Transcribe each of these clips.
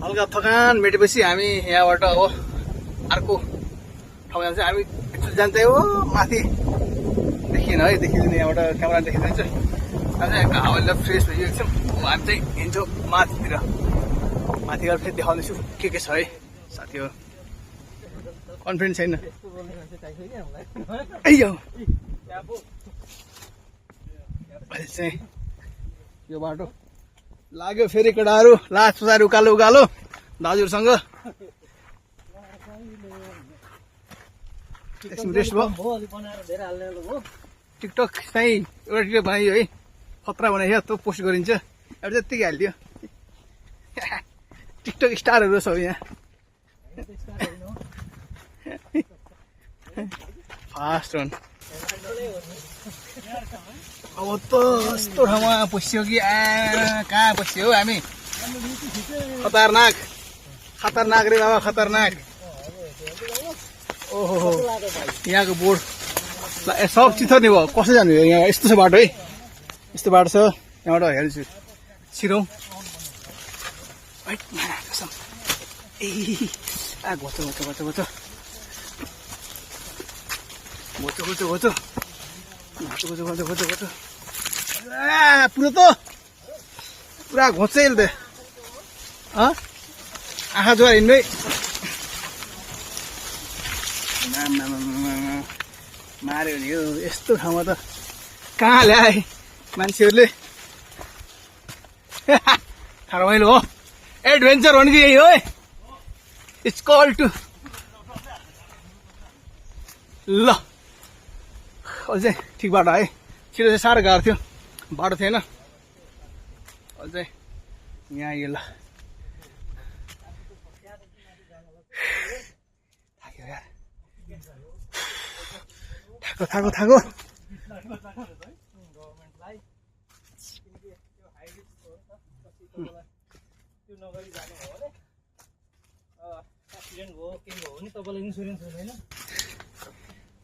हल्का थकान मेटेपछि हामी यहाँबाट अब अर्को ठाउँ जान्छ। हामी एकचोटि जान्छ हो माथि देखिएन है, देखिँदैन यहाँबाट क्यामेरा देखिँदैन चाहिँ एकदम हावाले फ्रेस भइयो एकदम। हामी चाहिँ हिँड्छौँ माथितिर, माथि गएर फेरि देखाउँदैछु के छ है साथीहरू। कन्फिडेन्स छैन अहिले चाहिँ यो बाटो लाग्यो फेरि केटाहरू लास पछाडि उकालो उकालो दाजुहरूसँग रेस्ट भयो। टिकटक चाहिँ एउटा टिकटक बनाइयो है, खतरा बनाइयो, त्यो पोस्ट गरिन्छ एउटा जत्तिकै हालिदियो। टिकटक स्टारहरू सब यहाँ फास्ट रन। अब त यस्तो ठाउँमा पस्यो कि कहाँ पस्यो हौ हामी, खतरनाक खतरनाक रे बाबा खतरनाक। ओहो यहाँको बोर्ड सब चिथर नि भयो, कसै जानु यहाँ। यस्तो छ बाटो है, यस्तो बाटो छ यहाँबाट हेर्छु छिरौँ ए घोचो घोचो घोचो घोचो घोचो घोचो घोचो घोचो घोचो घोचो घोचो घोचो पुरा घोचेल दे आँखा जोर हिँड्दै मार्यो नि। यो यस्तो ठाउँमा त कहाँ ल्याए मान्छेहरूले। रमाइलो हो, एडभेन्चर हो नि यही हो। इट्स कल टु ल अझै ठिक बाटो है। छिटो चाहिँ साह्रो गाह्रो थियो, बाटो थिएन अझै यहाँ यो ल थाक्यो यार, थाको थाको थाको।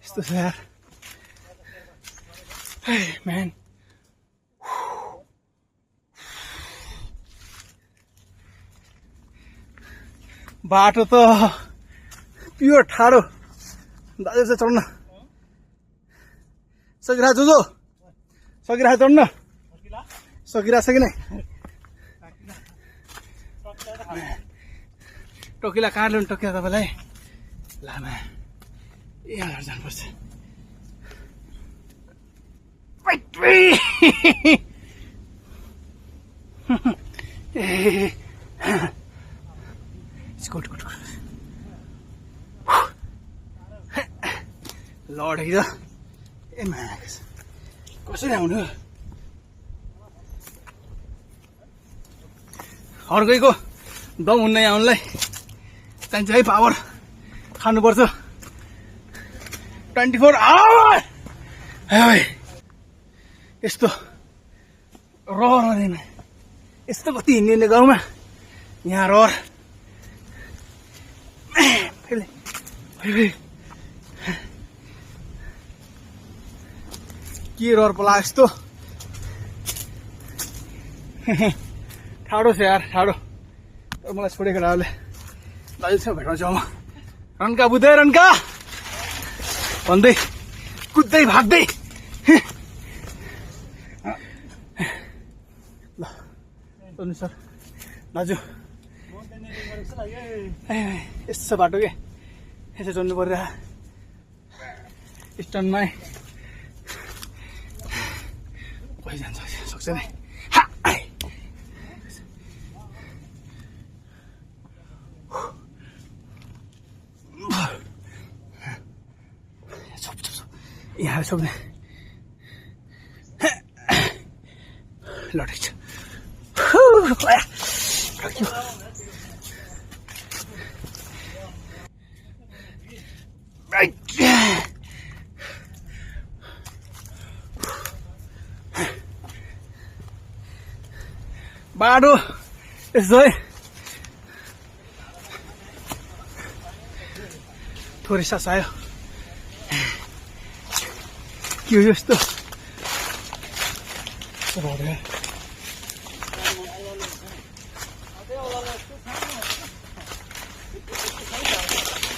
यस्तो छ यार म्यान। बाटो त प्योर ठाडो दाजु चाहिँ चढ्न सकिरहेको जो सकिरहेको चढ्न सकिरहेको छ कि नै। टोकिला कहाँ ल्याउनु टोकिला तपाईँलाई लामा यहाँ जानुपर्छ। लड है ए मा कसरी आउनु अर्कैको दम हुन्न यहाँ आउनुलाई, चाहिन्छ है पावर खानुपर्छ 24 आवर। यस्तो रहर हुँदैन, यस्तो कति हिँड्ने गाउँमा यहाँ रहर के रहर पला यस्तो ठाडो छ यार ठाडो। तर मलाई छोडेको राले दाजुसँग भेटाउँछु म। रन्का बुझ्दै रन्का भन्दै कुद्दै भाग्दै ल सोध्नु सर दाजु यस्तो बाटो के यसो चढ्नु पर्यो स्टनमा कोही जान्छ सक्छ नि। यहाँ सक्ने लडेछ बाटो यस्तो है थोरै सास आयो के हो यस्तो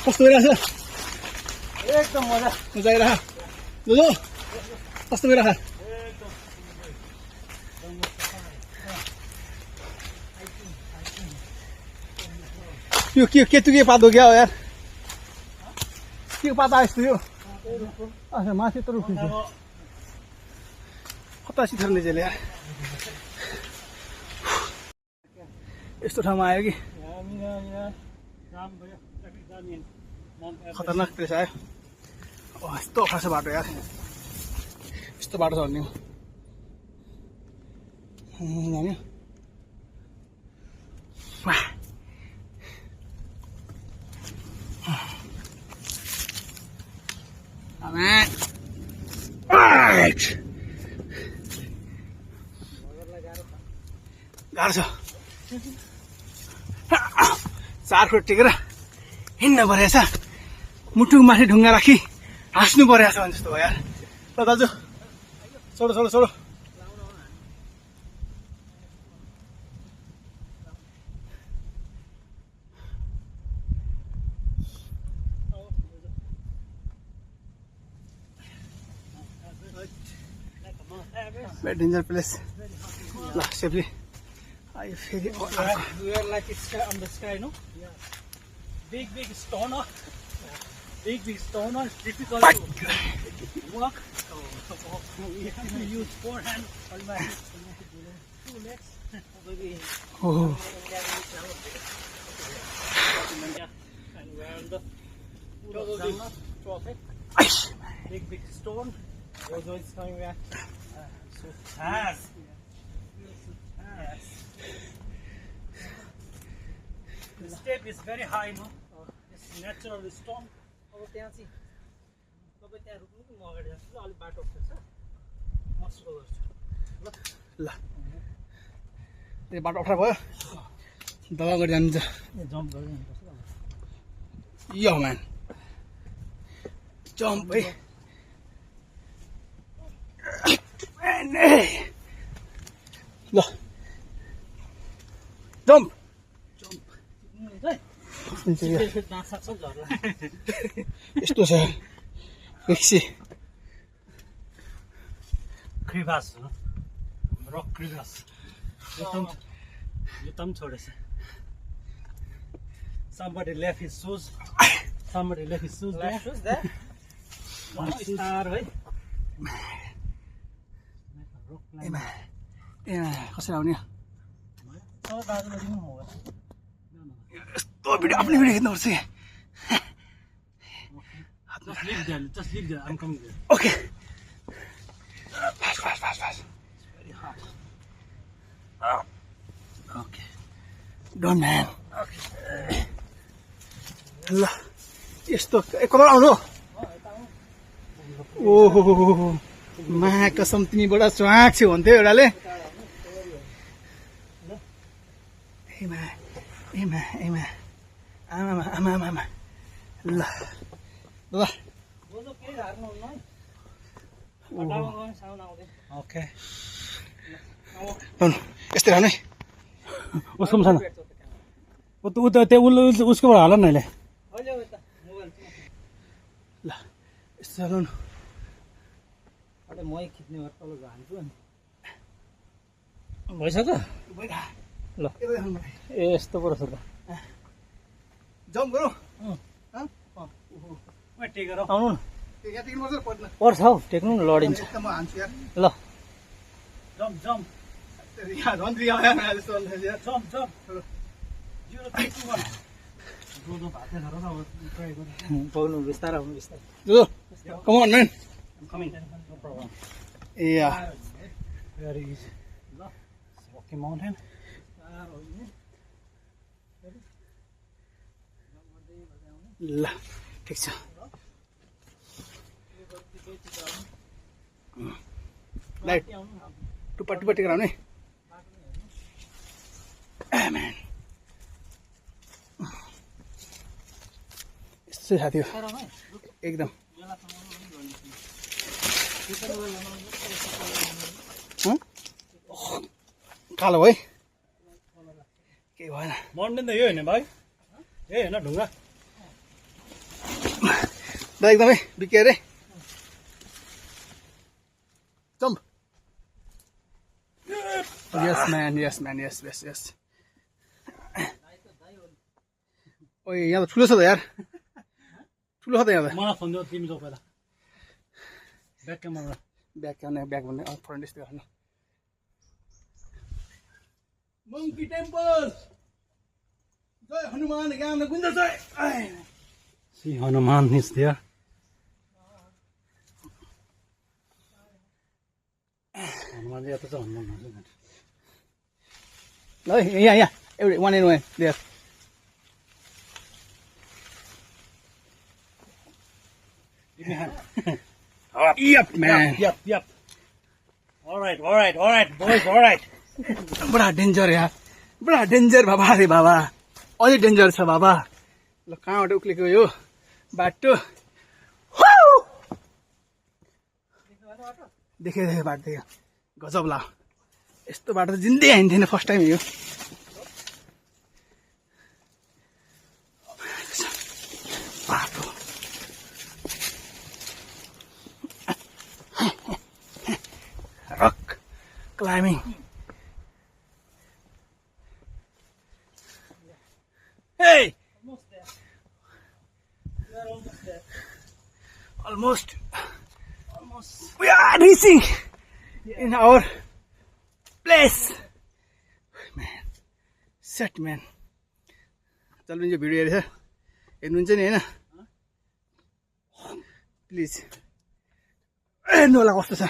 कस्तो भइरहेछ एकदम मजा आइरह लु कस्तो भइरहेछ यो के पातो क्या हो यार के पाता यस्तो यो अच्छा माथि त रुखिन्छ कता सिथर्ने चाहिँ यार यस्तो ठाउँमा आयो कि खतरनाक प्लेस आयो यस्तो अप्ठ्यारो बाटो यार यस्तो बाटो छ भन्ने जान्यो गाह्रो छ 4 फुट टेकेर हिँड्न परेछ मुटु माथि ढुङ्गा राखी हाँस्नु परेछ भने जस्तो हो यार ल दाजु छोडो very danger place la safely I feel it we are like it's on the sky no big stone big stone it's difficult to walk we have to use 4 hands all my 2 legs oh and we are on the big stone also it's coming back so fast the step is very high no it's natural stone अब त्यहाँ चाहिँ तपाईं त्यहाँ रुक्नु कि म अगाडि जान्छु अलि बाटो अप्ठ्यारो छ म सुरु गर्छु ल त्यो बाटो अप्ठ्यारो भयो दबा गरी जान्छ जम्प गर्दै जानुपर्छ यो म्यान जम्प है ल जम्प यस्तो छ एकसी क्रिभास रक क्रिभास यो तम छोडेछ somebody left his shoes there one star है कसरी आउने दाजुले दिनु हो यस्तो भिडियो आफ्नै भिडियो खिच्नुपर्छ just leave there I'm coming there okay fast very hot okay done man ल यस्तो कता आउनु ओहो मा कसम तिमी बडा च्वाक छौ भन्थ्यो एउटाले एमा आमा ल ओके यस्तै राख्नु है उसको पनि छ उसकोबाट हाल न अहिले ल यस्तो चलाउनु मै खिच्ने भएर तल हाल्छु अनि भइसक्यो ल ए यस्तो पो रहेछ त जम्प गरौँ टेकेर आउनु न यहाँ टेक्नुपर्छ पर्दैन पर्छ हौ टेक्नु न लडिन्छ म हान्छु यार ल जम्प यहाँ झन् रिया आयो मलाई जस्तो लाग्छ यार जम्प 0 3 2 1 दोनो भाते धर अब ट्राई गर्नु पाउनु बिस्तारै आउनु बिस्तारै जो come on man coming no problem yeah very easy ल रकी माउन्टेन ल ठिक छ लाइट टुप्पा गराउने म्यान यस्तो साथी हो एकदम कालो है केही भएन माउन्टेन त यो होइन भाइ ए होइन ढुङ्गा दा एकदमै बिक्यो अरे जम्प यस म्यान यस ओए यहाँ त ठुलो छ त यार ठुलो छ त यहाँ त मलाई फोन दियो तिमी जाऊ पहिला ब्याक क्यामेरा ब्याक भन्ने फ्रन्ट यस्तो गर्नु मङ्की टेम्पल जय हनुमान ज्ञान गुन्ज जय See Hanuman is there. Hanuman is there. ल यहाँ एउटै one and one there Give me a hand. Yep man Yep. All right, boys, all right. बडा डेन्जर यार बडा डेन्जर बाबा अरे बाबा अझै डेन्जर छ बाबा ल कहाँबाट उक्लेको यो बाटो देखे बाटो देख्यो गजब ला यस्तो बाटो त जिन्दै हिँड्थेन फर्स्ट टाइम यो बाटो rock climbing Hey! Almost there. We are almost there. Almost. Almost. We are reaching in our place. Man. Set man. चल जो भिडियो हेरेछ हेर्नुहुन्छ नि होइन प्लिज हेर्नु होला कस्तो छ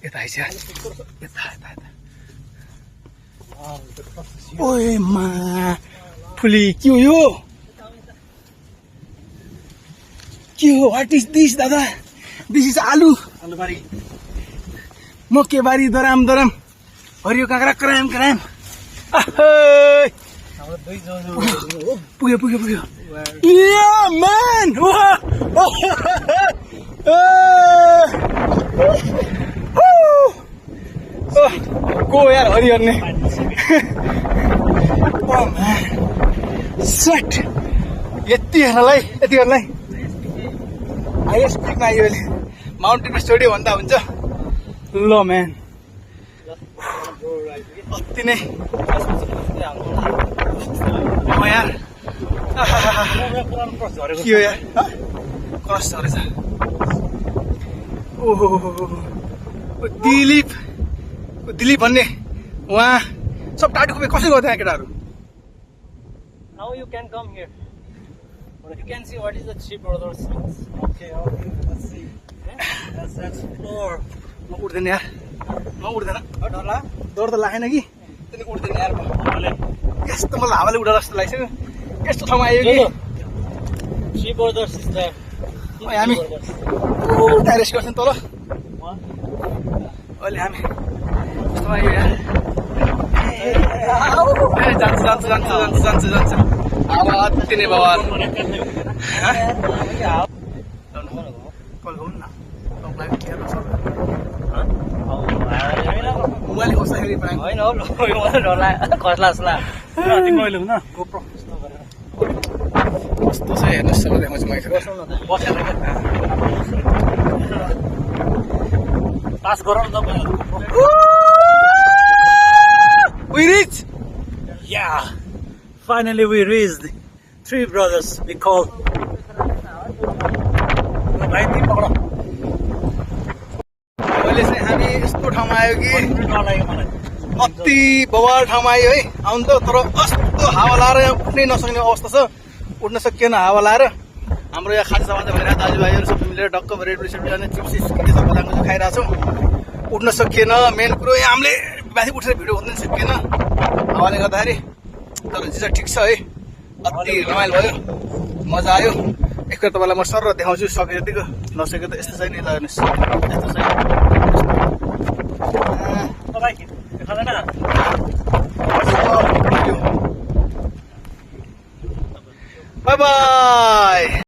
यता आइस यता ओए मा फुली के हो यो के हो व्हाट इज दिस दादा दिस इज आलु Alubari. मकेबारी दराम हरियो काँक्रा क्राम Our boys are पुग्यो या म्यान गो यार हरिहर ने सेट यतिहरूलाई हाइएस्ट पिकमा आयो अहिले माउन्टेन स्टुडियो भन्दा हुन्छ ल म्यान अति नै यार के हो यार क्रस झरेछ ओहो दिलीप भन्ने उहाँ सब टाटो खोपे कसरी गर्छ यहाँ केटाहरू Now you can come here. You can see what is the Three Brothers. Okay, let's see. Let's explore. म उठ्दैन यार म उठ्दैन डर त लागेन कि त्यही उठ्दैन यार यस्तो मलाई हावाले उठा जस्तो लाग्छ यस्तो ठाउँमा आयो कि Three Brothers is there. हामी ट्यारेस गर्छौँ तल अहिले हामी यस्तोमा आयो यार जान्छ अब अति नै बवाल मोबाइल खोज्दाखेरि होइन हौ डरला कसला जसला तिमीले हुन गोप्रो कस्तो छ हेर्नुहोस् सबैले देखाउँछु मैले बसेर पास गराउनु त We reach! Yeah, finally we reached Three Brothers. We call. अहिले चाहिँ हामी यस्तो ठाउँमा आयो कि अति बवाल ठाउँमा आयो है आउनु त तर कस्तो हावा लाएर यहाँ उठ्नै नसक्ने अवस्था छ उठ्न सकिएन हावा लाएर हाम्रो यहाँ खाजा सामान भनेर दाजुभाइहरू सबै मिलेर डक्क रेड बुल सेट चिप्सिस सबैलाई खाइरहेछौँ उठ्न सकिएन मेन कुरो यहाँ हामीले माथि उठेर भिडियो खोज्न सकिएन हावाले गर्दाखेरि तर चिज ठिक छ है अति रमाइलो भयो मजा आयो एकखेर तपाईँलाई म सर देखाउँछु सके जतिको नसके त यस्तो छैन ल हेर्नुहोस् यस्तो छैन बाई बाई